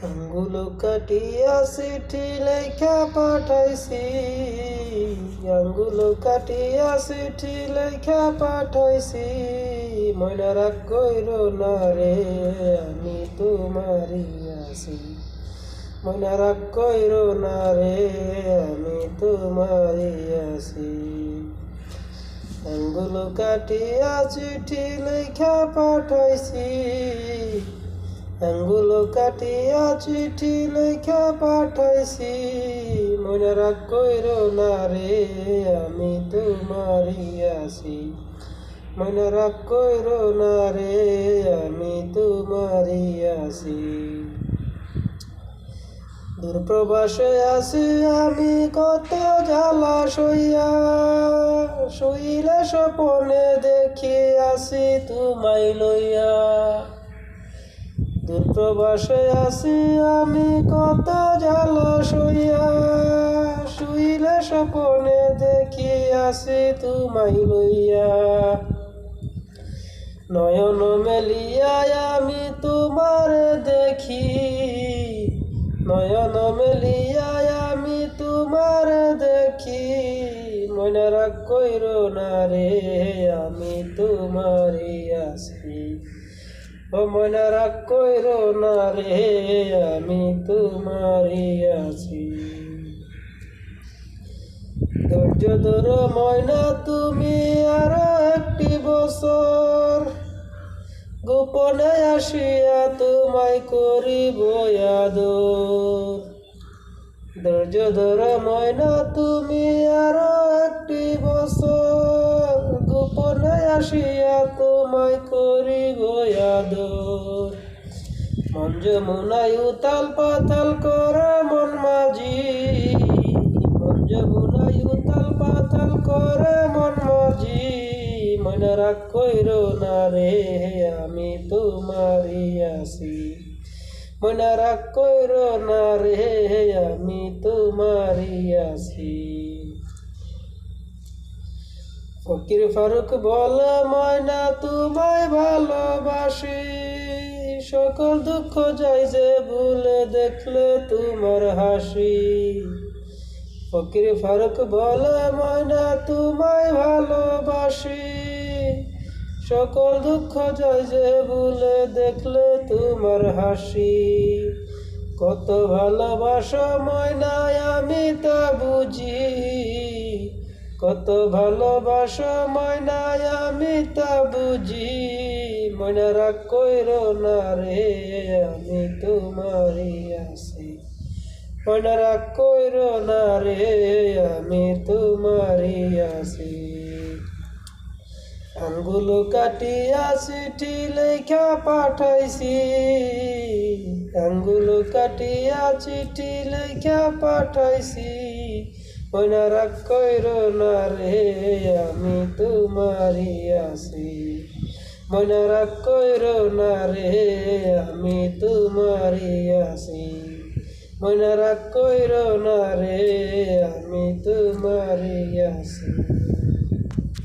আঙ্গুল কাটিয়া চিঠি লেখা পাঠাইছি, আঙ্গুল কাটিয়া চিঠি লেখা পাঠাইছি। ময়না রাগ কইরো না রে, আমি তোমারই আছি। ময়না রাগ কইরো না রে, আমি তোমারই আছি। আঙ্গুল কাটিয়া চিঠি লেখা পাঠাইছি, আঙ্গুল কাটিয়া চিঠি লেখা পাঠাইছি। ময়না রাগ কইরো না রে, আমি তোমারই আছি। ময়না রাগ কইরো না রে, আমি তোমারই আছি। দূরপ্রবাসে আছি আমি কত জ্বালা সইয়া, শুইলে স্বপনে দেখি আছি তোমায় লইয়া। দূরপ্রবাসে আছি আমি কত জ্বালা সইয়া, শুইলে স্বপনে দেখি আছি তোমায় লইয়া। নয়ন মেলিয়া আমি তোমার দেখি, নয়ন মেলিয়া আমি তোমার দেখি। ময়না রাগ কইরো না রে, আমি তোমারই আছি। ও ময়না রাগ কইরো না রে, আমি তোমারই আছি। ধৈর্য ধরো ময়না তুমি আরো একটি বছর, গোপনে আসিয়া তোমায় করিব আদর। ধৈর্য ধরো ময়না তুমি আরো একটি বছর, গোপনে আসিয়া তোমায় করিব আদর। মন যমুনায় উতাল পাতাল করে মন মাঝি, মন যমুনায় উতাল পাতাল করে মন মাঝি। ময়না রাগ কইরো না রে, আমি তোমারই আছি। ময়না রাগ কইরো না রে, আমি তোমারই আছি। ফকির ফারুক বলে ময়না তোমায় ভালোবাসি, সকল দুঃখ যাই যে ভুলে দেখলে তোমার হাসি। ফকির ফারুক বলে ময়না তোমায় ভালোবাসি, সকল দুঃখ যাই যে ভুলে দেখলে তোমার হাসি। কত ভালোবাসো ময়নায় আমি তা বুঝি, কত ভালোবাসো ময়নায় আমি তা বুঝি। ময়না রাগ কইরো না রে, আমি তোমারই আছি। ময়না রাগ কইরো না রে, আমি তোমারই আছি। আঙ্গুল কাটিয়া চিঠি লেখা পাঠাইছি, আঙ্গুল কাটিয়া চিঠি লেখা পাঠাইছি। ময়না রাগ কইরো না রে, আমি তোমারই আছি। ময়না রাগ কইরো না রে, আমি তোমারই আছি। ময়না রাগ কইরো না রে, আমি তোমারই আছি।